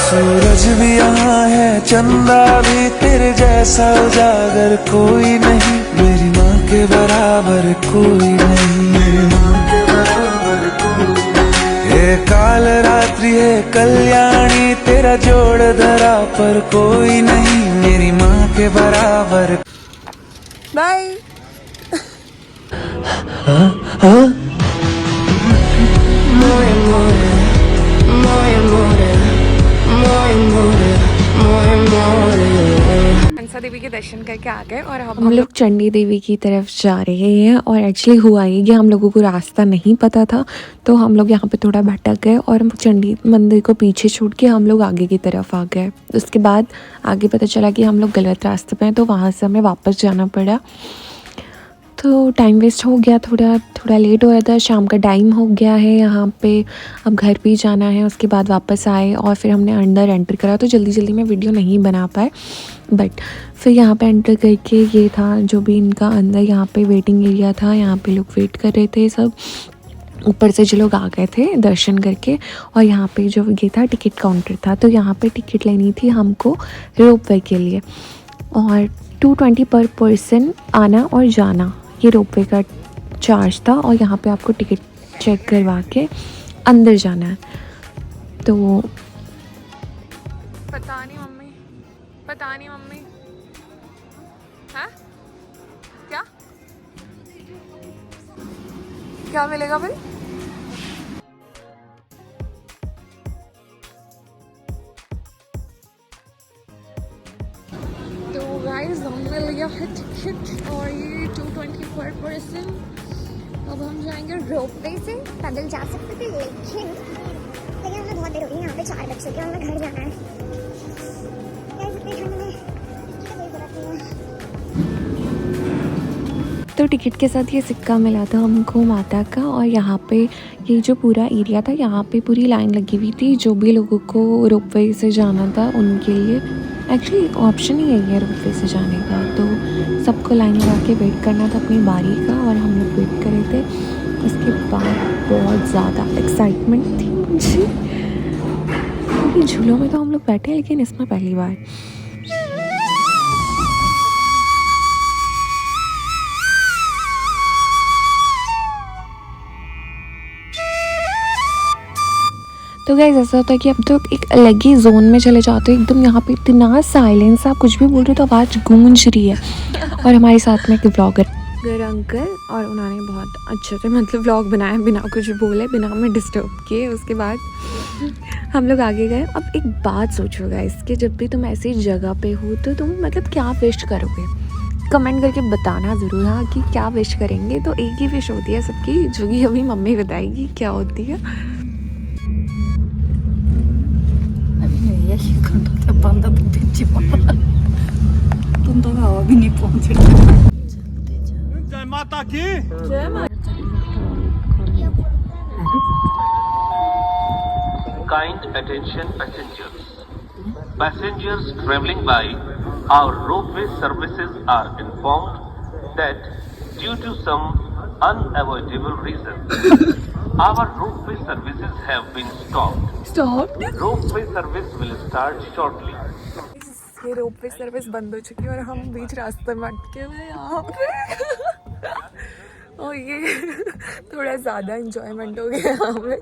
सूरज भी यहाँ है, चंदा भी तेरे जैसा उजागर कोई नहीं, मेरी माँ के बराबर कोई नहीं, मेरी माँ के बराबर कोई नहीं। ये काल रात्रि है कल्याणी, तेरा जोड़ धरा पर कोई नहीं, मेरी माँ के बराबर। बाय। मनसा देवी के दर्शन करके आ गए और हम लोग चंडी देवी की तरफ जा रहे हैं। और एक्चुअली हुआ ये कि हम लोगों को रास्ता नहीं पता था, तो हम लोग यहाँ पे थोड़ा भटक गए और चंडी मंदिर को पीछे छोड़ के हम लोग आगे की तरफ आ गए। उसके बाद आगे पता चला कि हम लोग गलत रास्ते पे हैं, तो वहाँ से हमें वापस जाना पड़ा। तो टाइम वेस्ट हो गया, थोड़ा लेट हो गया था, शाम का टाइम हो गया है यहाँ पे, अब घर भी जाना है। उसके बाद वापस आए और फिर हमने अंदर एंटर करा, तो जल्दी में वीडियो नहीं बना पाए। बट फिर यहाँ पे एंटर करके ये था जो भी इनका अंदर यहाँ पे वेटिंग एरिया था, यहाँ पे लोग वेट कर रहे थे सब। ऊपर से जो लोग आ गए थे दर्शन करके, और यहाँ पे जो ये था टिकट काउंटर था, तो यहाँ पे टिकट लेनी थी हमको रोप वे के लिए, और 220 पर पर्सन आना और जाना, ये रोपवे का चार्ज था। और यहाँ पे आपको टिकट चेक करवा के अंदर जाना है। तो पता नहीं मम्मी हाँ क्या मिलेगा भाई? तो गाइस हमने लिया है टिकट और ये 220 पर पर्सन। अब हम जाएंगे रोपवे से, पैदल जा सकते थे लेकिन हमें बहुत देर हो गई, यहाँ पे 4 बज चुके हैं, हमें घर जाना है। तो टिकट के साथ ये सिक्का मिला था हमको माता का। और यहाँ पे ये जो पूरा एरिया था, यहाँ पे पूरी लाइन लगी हुई थी, जो भी लोगों को रोपवे से जाना था उनके लिए। एक्चुअली ऑप्शन ही है रोपवे से जाने का, तो सबको लाइन लगा के वेट करना था अपनी बारी का, और हम लोग वेट कर रहे थे। उसके बाद बहुत ज़्यादा एक्साइटमेंट थी मुझे, क्योंकि झूलों में तो हम लोग बैठे हैं, लेकिन इसमें पहली बार। तो गाइस ऐसा होता है कि अब तो एक अलग ही जोन में चले जाते हो, एकदम यहाँ पे इतना साइलेंस, आप कुछ भी बोल रहे हो तो आवाज़ गूंज रही है। और हमारे साथ में एक ब्लॉगर अंकल, और उन्होंने बहुत अच्छे से मतलब व्लॉग बनाया बिना कुछ बोले, बिना हमें डिस्टर्ब किए। उसके बाद हम लोग आगे गए। अब एक बात सोचो गाइस कि जब भी तुम ऐसी जगह पे हो तो तुम मतलब क्या विश करोगे, कमेंट करके बताना ज़रूर हाँ कि क्या विश करेंगे। तो एक ही विश होती है सबकी, जो कि अभी मम्मी बताएगी क्या होती है। जय माता की जय माता। Kind attention passengers. Passengers traveling by our ropeway services are informed that due to some unavoidable reason, our ropeway services have been stopped. Stopped? Ropeway service will start shortly. ये रोपवे सर्विस बंद हो चुकी है और हम बीच रास्ते में अटके हुए यहाँ पे। और ये थोड़ा ज़्यादा इंजॉयमेंट हो गया यहाँ पे।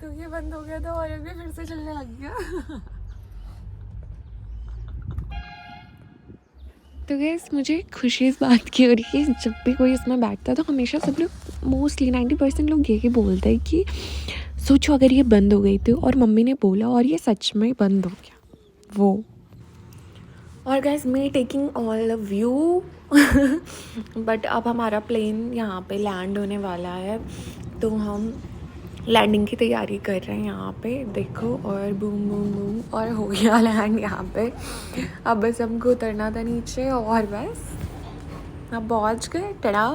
तो ये बंद हो गया था और अभी फिर से चलने लग गया। तो गैस मुझे खुशी इस बात की हो रही है, जब भी कोई इसमें बैठता है तो हमेशा सब लोग मोस्टली 90% लोग यही बोलते हैं कि सोचो अगर ये बंद हो गई थी, और मम्मी ने बोला और ये सच में बंद हो गया वो। और gas me taking all the view. But अब हमारा प्लेन यहाँ पे लैंड होने वाला है, तो हम लैंडिंग की तैयारी कर रहे हैं यहाँ पे, देखो। और बूम बूम बूम, और हो गया लैंड यहाँ पे। अब बस हमको उतरना था नीचे और बस अब पहुँच गए। टड़ा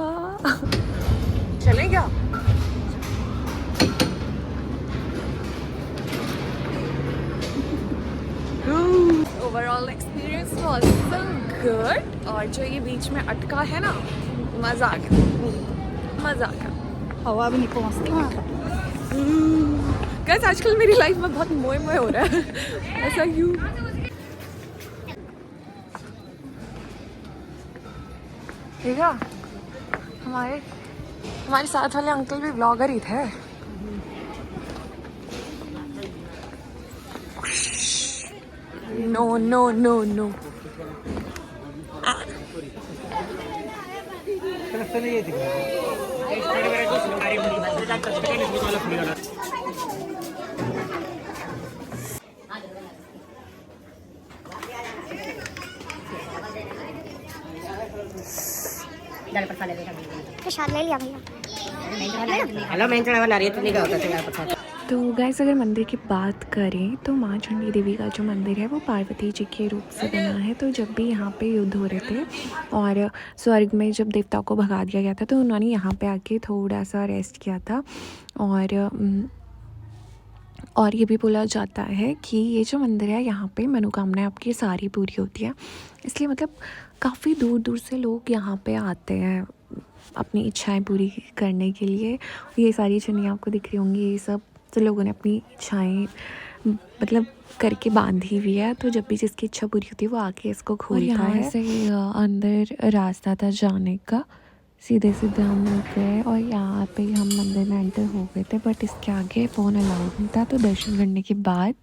चले क्या? Overall experience was so good. और जो ये बीच में अटका है ना, मज़ा आ गया। मजा आ गया। हवा भी निको मस्त वहाँ का। गाइस आजकल मेरी लाइफ में बहुत मोए मोए हो रहा है। ऐसा क्यों? ठीक है, हमारे साथ वाले अंकल भी ब्लॉगर ही थे। No no no no. प्रसाद ले लिया भैया। हेलो मैं चढ़ावा नारियल चटनी का होता है प्रसाद। तो गाइस अगर मंदिर की बात करें तो माँ चंडी देवी का जो मंदिर है वो पार्वती जी के रूप से बना है। तो जब भी यहाँ पे युद्ध हो रहे थे और स्वर्ग में जब देवताओं को भगा दिया गया था तो उन्होंने यहाँ पे आके थोड़ा सा रेस्ट किया था। और ये भी बोला जाता है कि ये जो मंदिर है यहाँ पे मनोकामनाएं आपकी सारी पूरी होती है। इसलिए मतलब काफ़ी दूर दूर से लोग यहाँ पे आते हैं अपनी इच्छाएं पूरी करने के लिए। ये सारी चुनियाँ आपको दिख रही होंगी, ये सब तो लोगों ने अपनी इच्छाएं मतलब करके बांधी हुई है। तो जब भी जिसकी इच्छा पूरी होती है वो आके इसको खोलता है। से अंदर रास्ता था जाने का, सीधे सीधे हम लोग गए और यहाँ पे हम मंदिर में एंटर हो गए थे। बट इसके आगे फ़ोन अलाउड नहीं था। तो दर्शन करने के बाद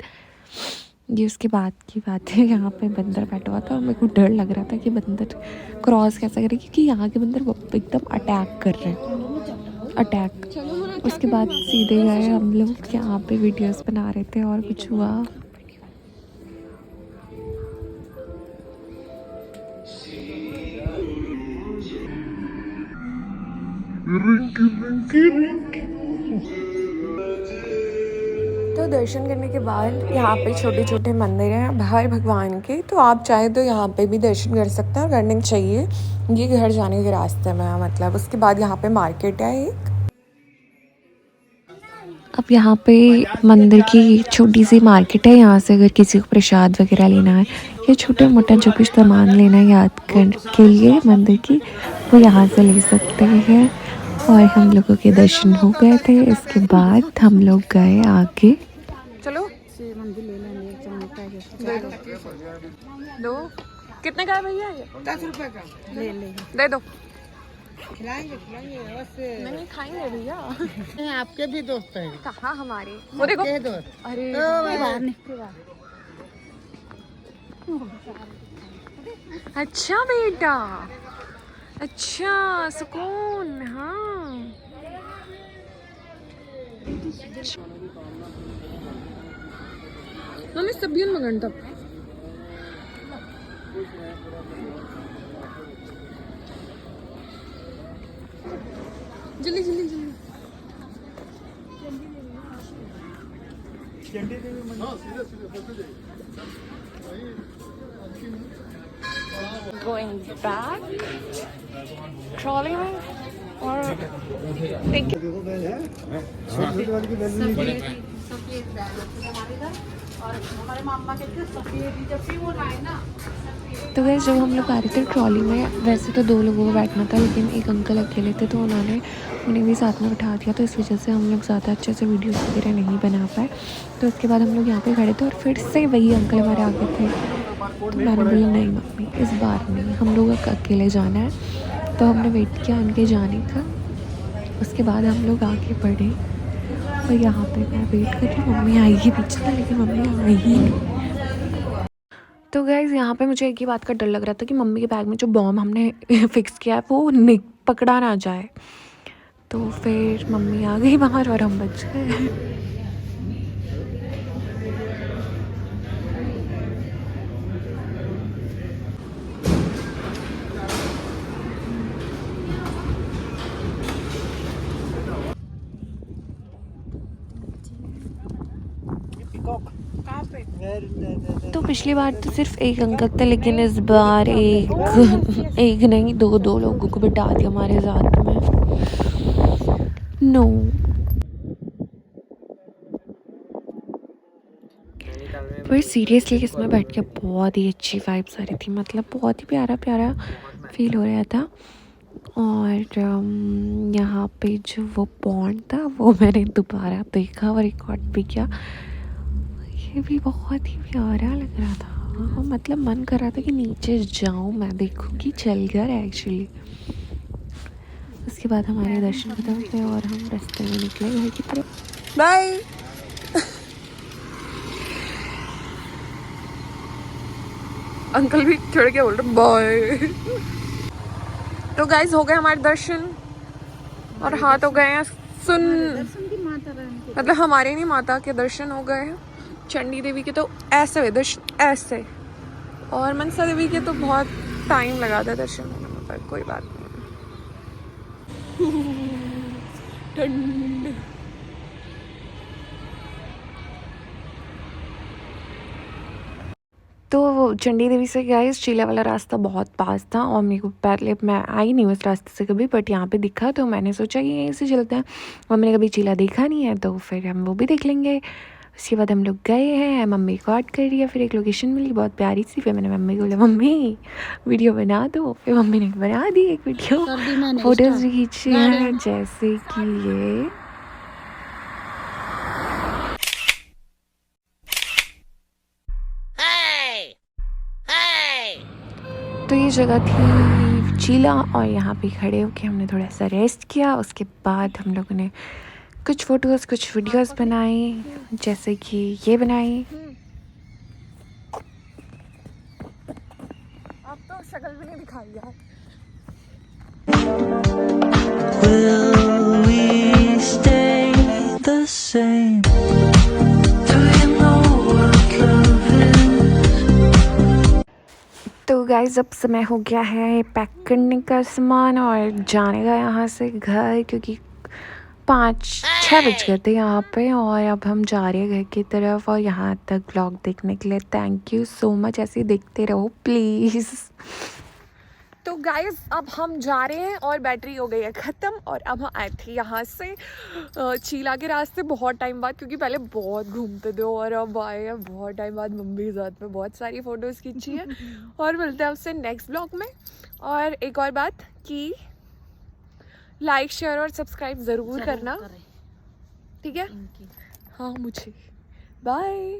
ये उसके बाद की बात है, यहाँ पे बंदर बैठा हुआ था और मेरे को डर लग रहा था कि बंदर क्रॉस कैसा करे, क्योंकि यहाँ के बंदर एकदम अटैक कर रहे हैं, अटैक। उसके बाद सीधे गए हम लोग, यहाँ पे वीडियोस बना रहे थे और कुछ हुआ। तो दर्शन करने के बाद यहाँ पे छोटे छोटे मंदिर हैं बाहर भगवान के, तो आप चाहे तो यहाँ पे भी दर्शन कर सकते हैं और करने चाहिए। ये घर जाने के रास्ते में है मतलब। उसके बाद यहाँ पे मार्केट है एक। अब यहाँ पे मंदिर की छोटी सी मार्केट है। यहाँ से अगर किसी को प्रसाद वगैरह लेना है या छोटा मोटा जो कुछ सामान लेना है याद कर के लिए मंदिर की, वो यहाँ से ले सकते हैं। और हम लोगों के दर्शन हो गए थे। इसके बाद हम लोग गए आगे। चलो दो कितने का है भैया? ये 10 रुपए का ले ले दे दो। खिलाएंगे बस नहीं खाएंगे भैया। आपके भी दोस्त हैं। कहाँ हमारे? वो देखो। दोस्त अरे बाहर निकल। अच्छा बेटा, अच्छा सुकून। हाँ मम्मी सब्जियां मंगन तब जल्दी जल्दी जल्दी। Going back, ट्रॉली में और तो वैसे जब हम लोग आ रहे थे ट्रॉली में, वैसे तो 2 लोगों को बैठना था लेकिन एक अंकल अकेले थे तो उन्हें भी साथ में बिठा दिया। तो इस वजह से हम लोग ज़्यादा अच्छे से वीडियोस वगैरह नहीं बना पाए। तो उसके बाद हम लोग यहाँ पे खड़े थे और फिर से वही अंकल हमारे आगे थे। तो मैंने बोला नहीं मम्मी इस बार नहीं, हम लोग अकेले जाना है। तो हमने वेट किया उनके जाने का। उसके बाद हम लोग आगे बढ़े और यहाँ पे मैं वेट कर रही हूँ, मम्मी आएगी पीछे था लेकिन मम्मी आई ही नहीं। तो गाइज़ यहाँ पे मुझे एक ही बात का डर लग रहा था कि मम्मी के बैग में जो बॉम्ब हमने फिक्स किया है वो पकड़ा ना जाए। तो फिर मम्मी आ गई बाहर और हम बच गए। तो पिछली बार तो सिर्फ एक अंकल थे लेकिन इस बार एक नहीं 2 लोगों को बिठा दिया हमारे साथ में। नो पर सीरियसली इसमें बैठ के बहुत ही अच्छी वाइब्स आ रही थी, मतलब बहुत ही प्यारा प्यारा फील हो रहा था। और यहाँ पे जो वो पॉन्ड था वो मैंने दोबारा देखा और रिकॉर्ड भी किया। ये भी बहुत ही प्यारा लग रहा था, मतलब मन कर रहा था कि नीचे जाऊँ मैं देखूँ कि चल गया एक्चुअली। उसके बाद हमारे दर्शन खत्म हुए और हम रास्ते में निकले घर की तरफ। बाय। अंकल भी छोड़ के बोल रहे बाय। तो गाइज हो गए हमारे दर्शन और हाथ हो गए हैं सुन, मतलब हमारे नहीं, माता के दर्शन हो गए हैं। चंडी देवी के तो ऐसे हुए दर्शन ऐसे, और मनसा देवी के तो बहुत टाइम लगा था दर्शन होने में, पर कोई बात नहीं। ठंड। तो वो चंडी देवी से क्या है, चीला वाला रास्ता बहुत पास था और मेरे को पहले मैं आई नहीं उस रास्ते से कभी, बट यहाँ पे दिखा तो मैंने सोचा कि यहीं से चलते हैं। और मैंने कभी चीला देखा नहीं है तो फिर हम वो भी देख लेंगे। उसके बाद हम लोग गए हैं, मम्मी को कॉल कर दिया, फिर एक लोकेशन मिली बहुत प्यारी सी, फिर मैंने मम्मी को बोला मम्मी वीडियो बना दो, फिर मम्मी ने बना दी एक वीडियो, फोटोज़ भी खींची हैं जैसे कि ये। तो ये जगह थी चीला और यहाँ पे खड़े होके हमने थोड़ा सा रेस्ट किया। उसके बाद हम लोगों ने कुछ फ़ोटोज़ कुछ वीडियोस बनाई, जैसे कि ये बनाई। अब तो शक्ल भी नहीं दिखाई यार। Will we stay the same? Do you know what love is? तो गाइस अब समय हो गया है पैक करने का सामान और जाने का यहाँ से घर, क्योंकि 5-6 बज गए थे यहाँ पे और अब हम जा रहे हैं घर की तरफ। और यहाँ तक व्लॉग देखने के लिए थैंक यू सो मच, ऐसे ही देखते रहो प्लीज़। तो गाइस अब हम जा रहे हैं और बैटरी हो गई है ख़त्म। और अब हम आए थे यहाँ से चीला के रास्ते बहुत टाइम बाद, क्योंकि पहले बहुत घूमते थे और अब आए हैं बहुत टाइम बाद मम्मी के साथ में, बहुत सारी फ़ोटोज़ खींची है। और मिलते हैं आपसे नेक्स्ट ब्लॉग में। और एक और बात कि लाइक शेयर और सब्सक्राइब ज़रूर करना, ठीक है? हाँ मुझे बाय।